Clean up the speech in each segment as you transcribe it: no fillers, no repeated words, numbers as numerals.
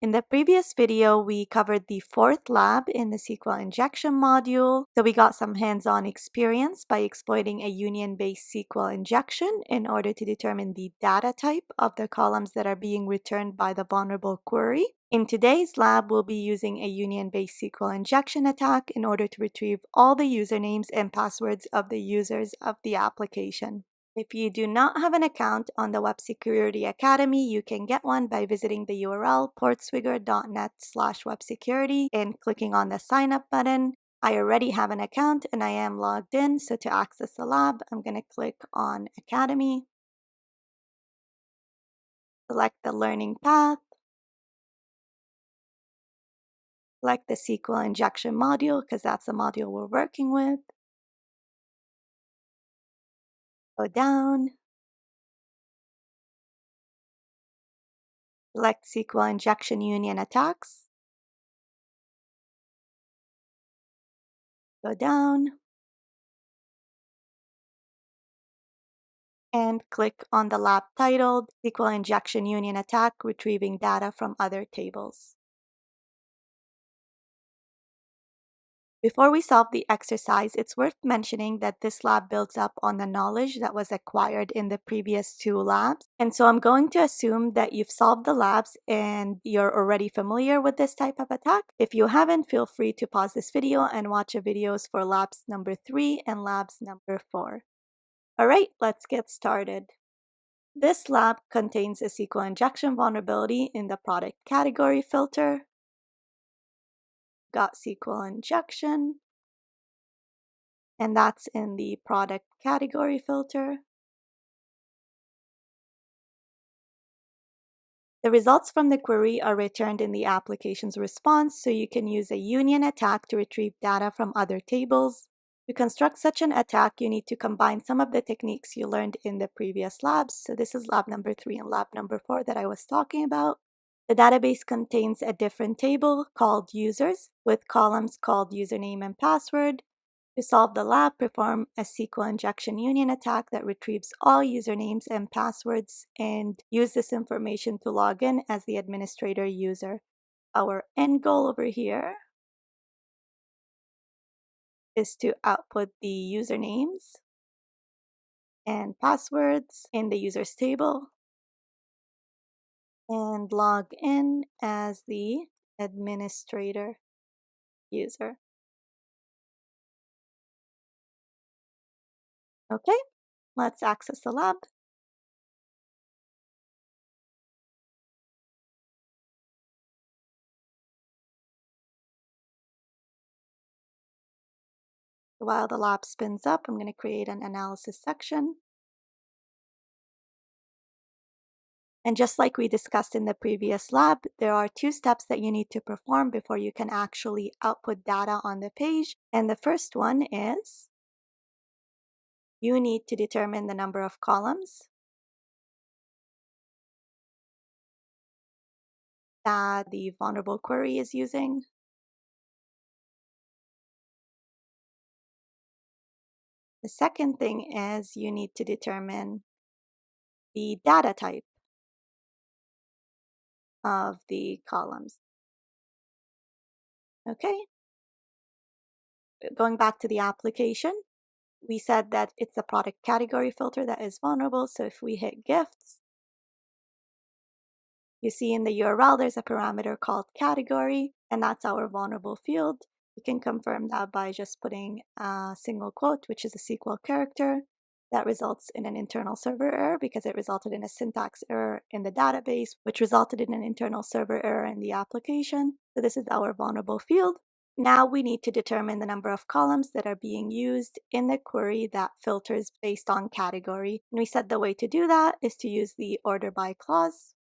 In the previous video, we covered the fourth lab in the SQL injection module. So we got some hands-on experience by exploiting a union-based SQL injection in order to determine the data type of the columns that are being returned by the vulnerable query. In today's lab, we'll be using a union-based SQL injection attack in order to retrieve all the usernames and passwords of the users of the application. If you do not have an account on the Web Security Academy, you can get one by visiting the URL portswigger.net/websecurity and clicking on the sign up button. I already have an account and I am logged in, so to access the lab, I'm going to click on Academy, select the learning path, select the SQL injection module because that's the module we're working with. Go down, select SQL injection union attacks. Go down and click on the lab titled SQL Injection Union Attack Retrieving Data from Other Tables. Before we solve the exercise, it's worth mentioning that this lab builds up on the knowledge that was acquired in the previous two labs. And so I'm going to assume that you've solved the labs and you're already familiar with this type of attack. If you haven't, feel free to pause this video and watch the videos for labs number 3 and labs number 4. All right, let's get started. This lab contains a SQL injection vulnerability in the product category filter. Got SQL injection, and that's in the product category filter. The results from the query are returned in the application's response, so you can use a union attack to retrieve data from other tables. To construct such an attack, you need to combine some of the techniques you learned in the previous labs. So this is lab number 3 and lab number 4 that I was talking about. The database contains a different table called users with columns called username and password. To solve the lab, perform a SQL injection union attack that retrieves all usernames and passwords and use this information to log in as the administrator user. Our end goal over here is to output the usernames and passwords in the users table and log in as the administrator user. Okay, let's access the lab. While the lab spins up, I'm going to create an analysis section. And just like we discussed in the previous lab, there are 2 steps that you need to perform before you can actually output data on the page. And the first one is you need to determine the number of columns that the vulnerable query is using. The second thing is you need to determine the data type of the columns. Okay, going back to the application, we said that it's the product category filter that is vulnerable. So if we hit gifts, you see in the URL there's a parameter called category, and that's our vulnerable field. You can confirm that by just putting a single quote, which is a SQL character. That results in an internal server error because it resulted in a syntax error in the database, which resulted in an internal server error in the application. So this is our vulnerable field. Now we need to determine the number of columns that are being used in the query that filters based on category. And we said the way to do that is to use the order by clause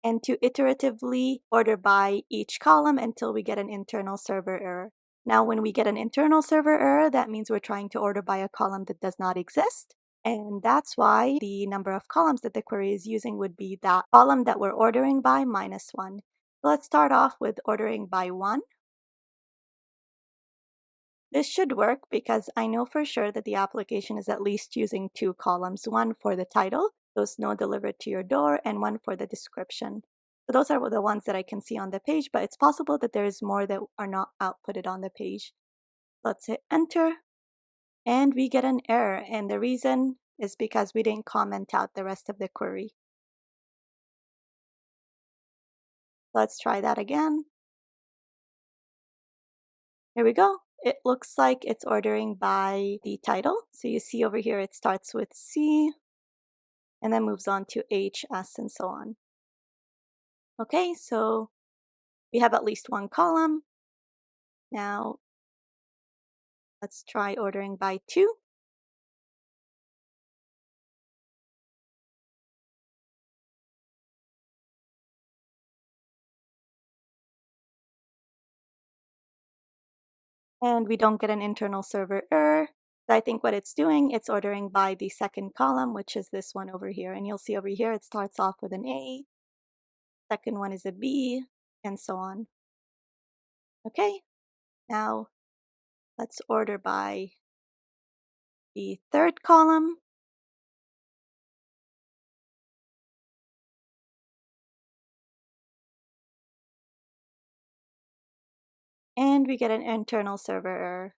and to iteratively order by each column until we get an internal server error. Now, when we get an internal server error, that means we're trying to order by a column that does not exist. And that's why the number of columns that the query is using would be that column that we're ordering by minus 1. So let's start off with ordering by 1. This should work because I know for sure that the application is at least using 2 columns, one for the title, so snow delivered to your door, and one for the description. So those are the ones that I can see on the page, but it's possible that there's more that are not outputted on the page. Let's hit enter, and we get an error, and the reason is because we didn't comment out the rest of the query. Let's try that again. Here we go. It looks like it's ordering by the title. So you see over here, it starts with C and then moves on to H, S, and so on. Okay, so we have at least one column. Now let's try ordering by 2. And we don't get an internal server error. So I think what it's doing, it's ordering by the second column, which is this one over here. And you'll see over here, it starts off with an A, second one is a B, and so on. Okay, now let's order by the third column. And we get an internal server error.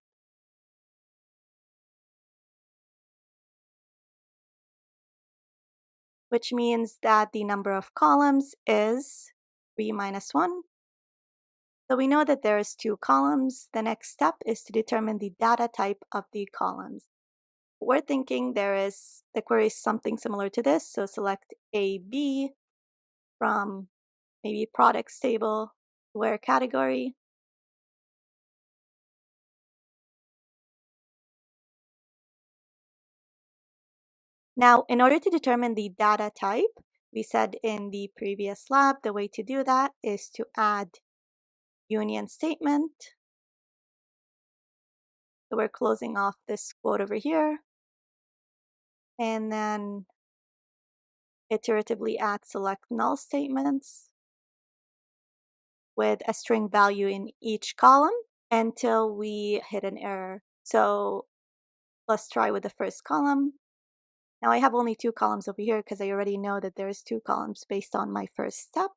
Which means that the number of columns is 3 minus 1. So we know that there's 2 columns. The next step is to determine the data type of the columns. We're thinking the query is something similar to this. So select AB from maybe products table, where category. Now, in order to determine the data type, we said in the previous lab, the way to do that is to add union statement. So we're closing off this quote over here. And then iteratively add select null statements with a string value in each column until we hit an error. So let's try with the first column. Now I have only 2 columns over here because I already know that there's 2 columns based on my first step.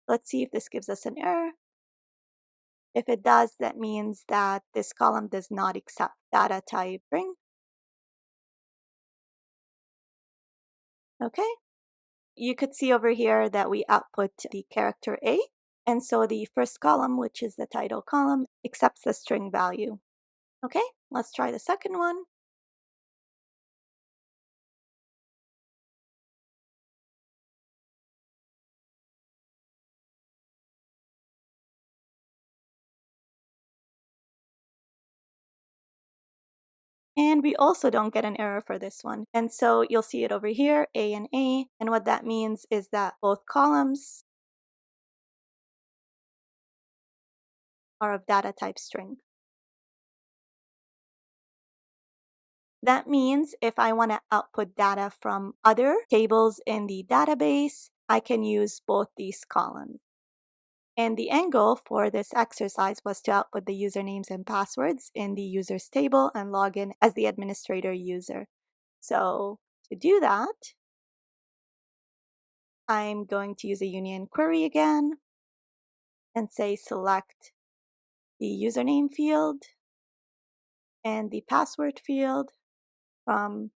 Let's see if this gives us an error. If it does, that means that this column does not accept data type string. Okay. You could see over here that we output the character A. And so the first column, which is the title column, accepts the string value. Okay, let's try the second one. And we also don't get an error for this one. And so you'll see it over here, A and A. And what that means is that both columns are of data type string. That means if I want to output data from other tables in the database, I can use both these columns. And the end goal for this exercise was to output the usernames and passwords in the users table and log in as the administrator user. So to do that, I'm going to use a union query again and say select the username field and the password field from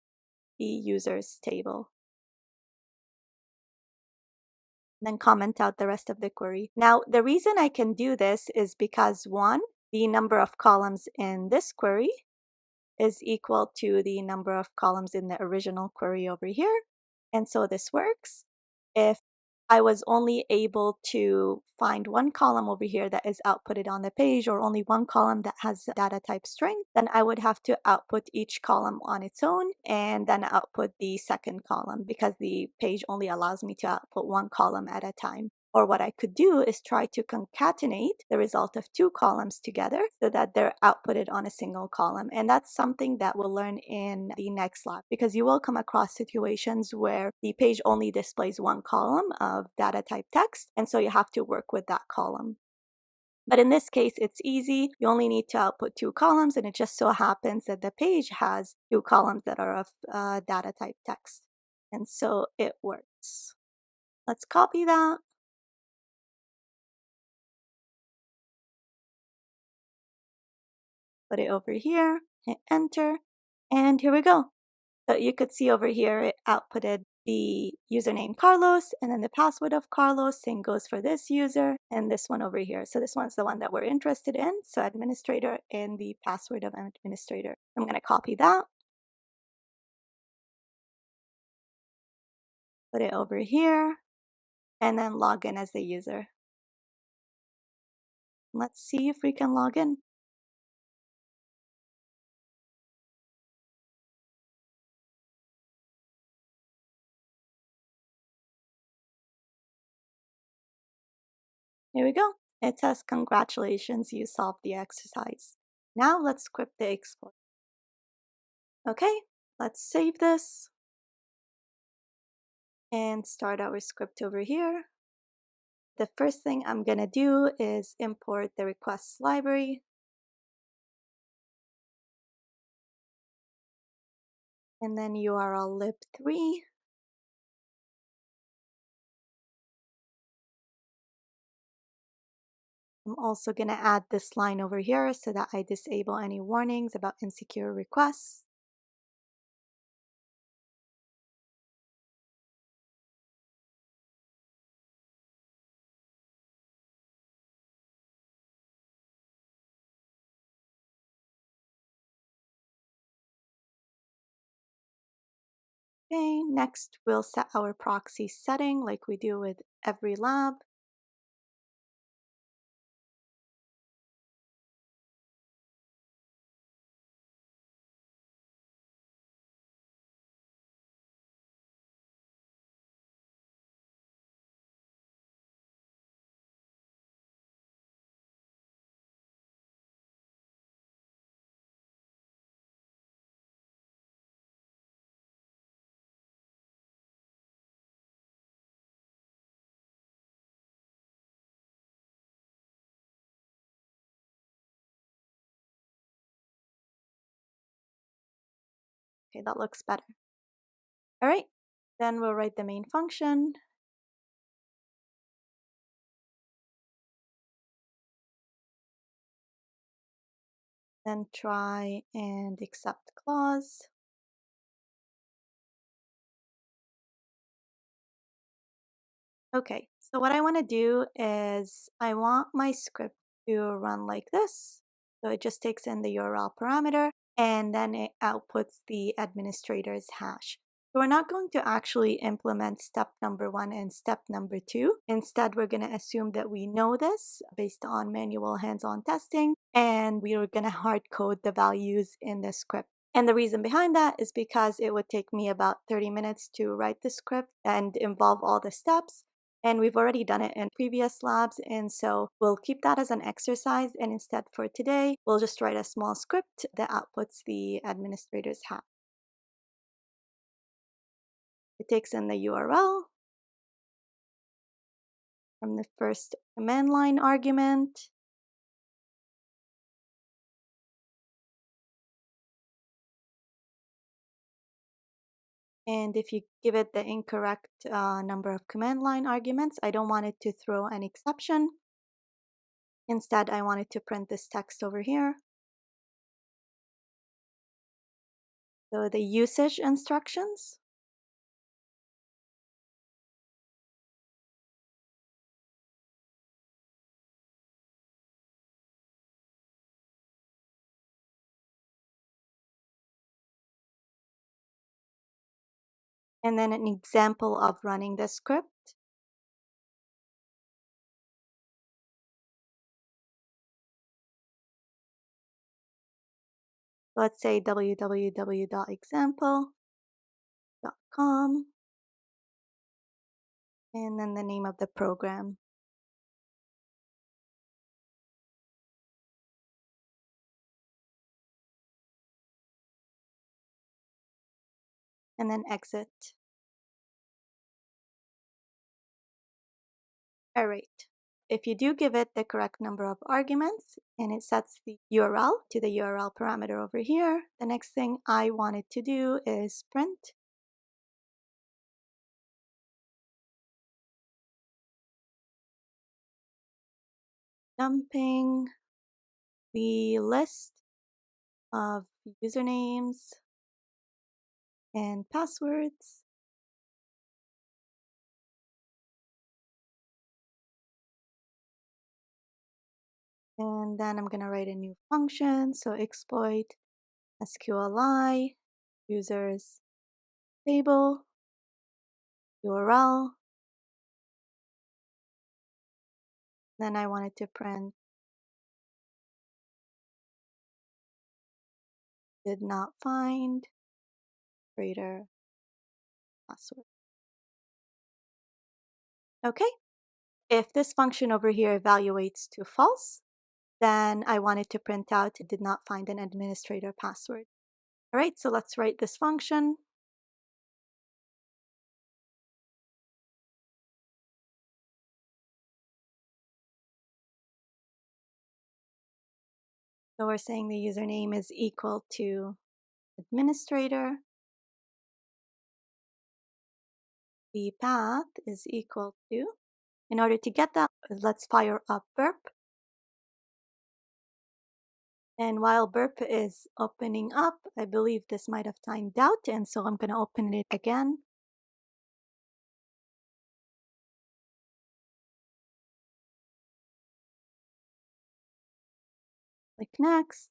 the users table. Then comment out the rest of the query. Now, the reason I can do this is because 1, the number of columns in this query is equal to the number of columns in the original query over here. And so this works. If I was only able to find one column over here that is outputted on the page, or only one column that has data type string, then I would have to output each column on its own and then output the second column because the page only allows me to output one column at a time. Or what I could do is try to concatenate the result of 2 columns together so that they're outputted on a single column. And that's something that we'll learn in the next lab because you will come across situations where the page only displays one column of data type text. And so you have to work with that column. But in this case, it's easy. You only need to output 2 columns, and it just so happens that the page has 2 columns that are of data type text. And so it works. Let's copy that. put it over here, hit enter, and here we go. So you could see over here it outputted the username Carlos and then the password of Carlos. Same goes for this user and this one over here. So this one's the one that we're interested in. So administrator and the password of administrator. I'm going to copy that, put it over here, and then log in as the user. Let's see if we can log in. Here we go. It says, congratulations, you solved the exercise. Now let's script the export. Okay, let's save this and start our script over here. The first thing I'm going to do is import the requests library. And then URL lib3. I'm also going to add this line over here so that I disable any warnings about insecure requests. Okay, next we'll set our proxy setting like we do with every lab. Okay, that looks better. All right, then we'll write the main function. Then try and accept clause. Okay, so what I want to do is I want my script to run like this. So it just takes in the URL parameter and then it outputs the administrator's hash. So we're not going to actually implement step number 1 and step number 2. Instead, we're going to assume that we know this based on manual hands-on testing, and we are going to hard code the values in the script. And the reason behind that is because it would take me about 30 minutes to write the script and involve all the steps. And we've already done it in previous labs, and so we'll keep that as an exercise, and instead for today, we'll just write a small script that outputs the administrator's hat. It takes in the URL from the first command line argument, and if you give it the incorrect number of command line arguments, I don't want it to throw an exception. Instead, I want it to print this text over here. So the usage instructions. And then an example of running the script. Let's say www.example.com, and then the name of the program. And then exit. All right. If you do give it the correct number of arguments and it sets the URL to the URL parameter over here, the next thing I want it to do is print dumping the list of usernames and passwords. And then I'm going to write a new function. So exploit SQLi users table URL. Then I wanted to print did not find greater password. Okay. If this function over here evaluates to false, then I wanted to print out did not find an administrator password. All right, so let's write this function. So we're saying the username is equal to administrator. The path is equal to, in order to get that, let's fire up burp. And while burp is opening up, I believe this might have timed out, and so I'm going to open it again. Click next,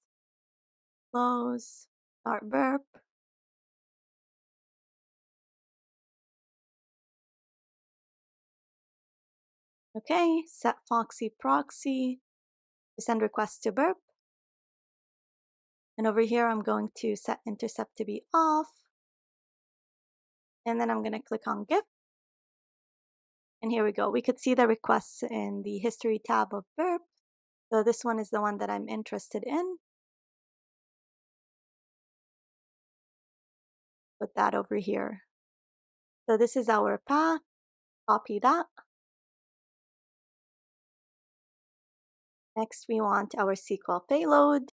close, start burp. Okay, set Foxy proxy to send requests to burp. And over here, I'm going to set intercept to be off. And then I'm going to click on GIF. And here we go. We could see the requests in the history tab of burp. So this one is the one that I'm interested in. Put that over here. So this is our path. Copy that. Next, we want our SQL payload.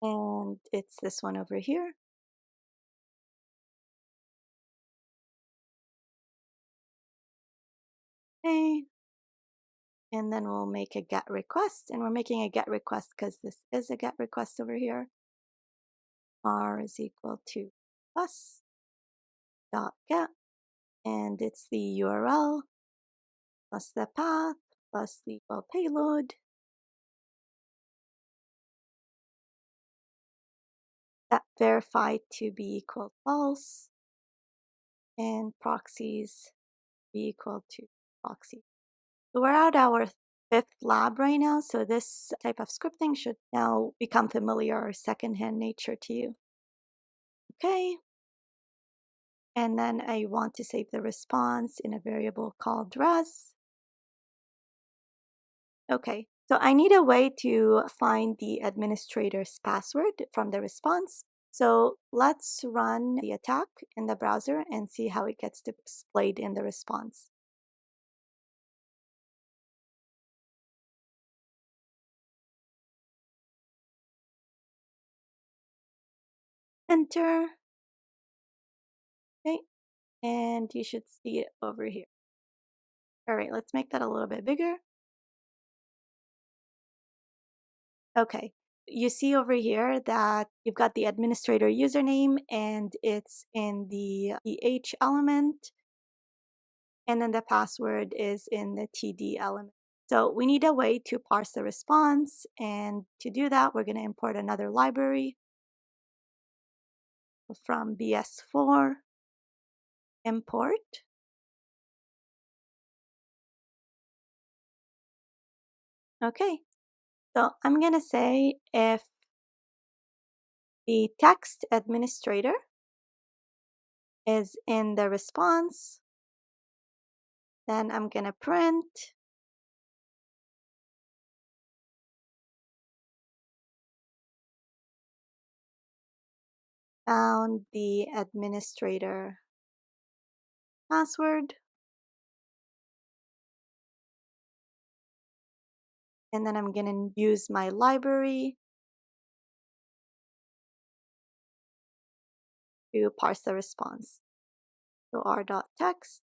And it's this one over here. Okay. And then we'll make a GET request. And we're making a GET request because this is a GET request over here. R is equal to plus dot get. And it's the URL plus the path plus the payload. That verified to be equal false. And proxies be equal to proxy. So we're at our 5th lab right now, so this type of scripting should now become familiar or secondhand nature to you. Okay. And then I want to save the response in a variable called res. Okay, so I need a way to find the administrator's password from the response. So let's run the attack in the browser and see how it gets displayed in the response. Enter. Okay, and you should see it over here. All right, let's make that a little bit bigger. Okay, you see over here that you've got the administrator username and it's in the EH element, and then the password is in the TD element. So we need a way to parse the response, and to do that, we're going to import another library from BS4, import. Okay, so I'm going to say if the text administrator is in the response, then I'm going to print found the administrator password. And then I'm going to use my library to parse the response. So r.text,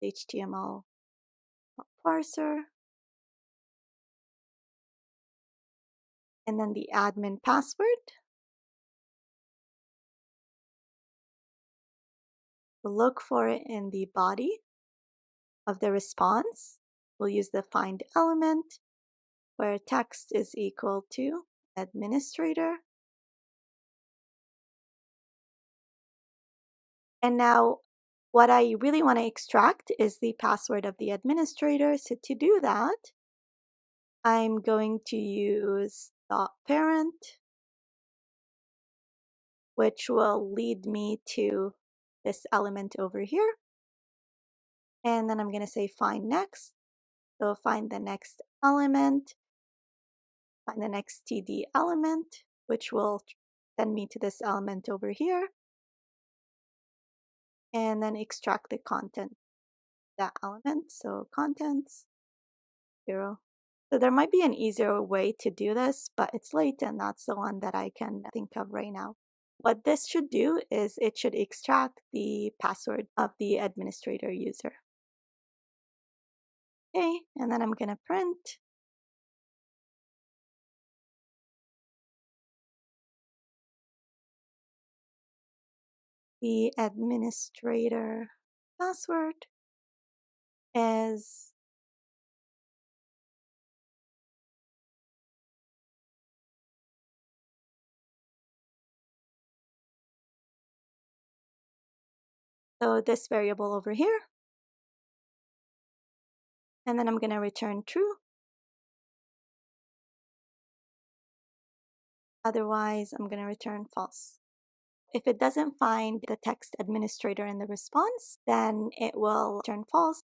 HTML parser, and then the admin password. We'll look for it in the body of the response. We'll use the find element where text is equal to administrator. And now what I really want to extract is the password of the administrator. So to do that, I'm going to use .parent, which will lead me to this element over here. And then I'm going to say find next. So find the next element, find the next TD element, which will send me to this element over here. And then extract the content, that element. So contents, 0. So there might be an easier way to do this, but it's late and that's the one that I can think of right now. What this should do is it should extract the password of the administrator user. Okay, and then I'm going to print the administrator password is so this variable over here. And then I'm going to return true. Otherwise, I'm going to return false. If it doesn't find the text administrator in the response, then it will return false.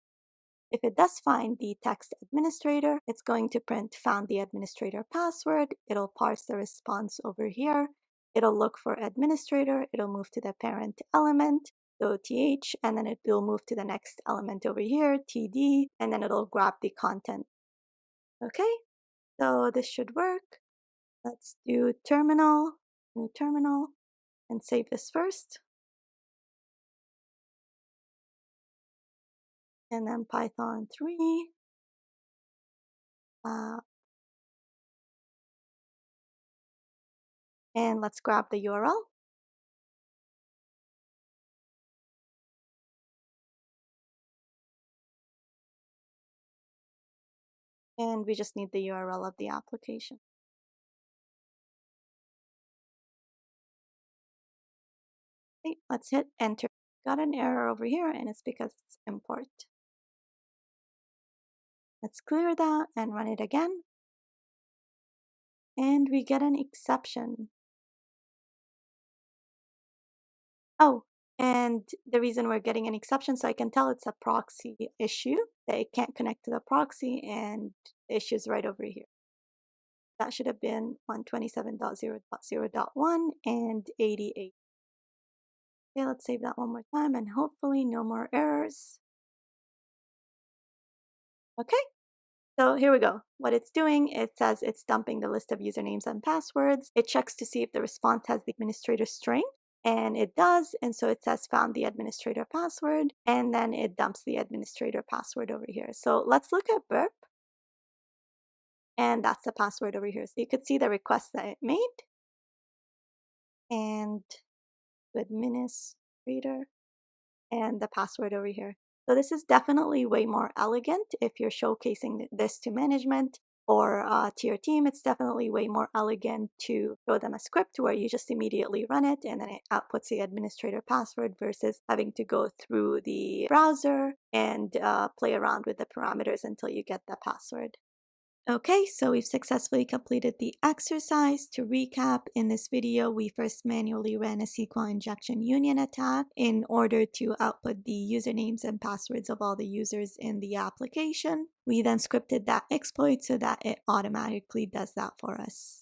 If it does find the text administrator, it's going to print found the administrator password. It'll parse the response over here. It'll look for administrator. It'll move to the parent element, so th, and then it will move to the next element over here, td, and then it'll grab the content. Okay, so this should work. Let's do terminal, new terminal, and save this first. And then Python 3. And let's grab the URL. And we just need the URL of the application. Okay, let's hit enter. Got an error over here and it's because it's import. Let's clear that and run it again. And we get an exception. Oh, and the reason we're getting an exception, so I can tell it's a proxy issue, that it can't connect to the proxy, and the issue is right over here. That should have been 127.0.0.1 and 88. Okay, let's save that one more time and hopefully no more errors. Okay, so here we go. What it's doing, it says it's dumping the list of usernames and passwords. It checks to see if the response has the administrator string, and it does. And so it says found the administrator password, and then it dumps the administrator password over here. So let's look at burp. And that's the password over here. So you could see the request that it made. And administrator and the password over here. So this is definitely way more elegant if you're showcasing this to management or to your team. It's definitely way more elegant to show them a script where you just immediately run it and then it outputs the administrator password versus having to go through the browser and play around with the parameters until you get the password. Okay, so we've successfully completed the exercise. To recap, in this video, we first manually ran a SQL injection union attack in order to output the usernames and passwords of all the users in the application. We then scripted that exploit so that it automatically does that for us.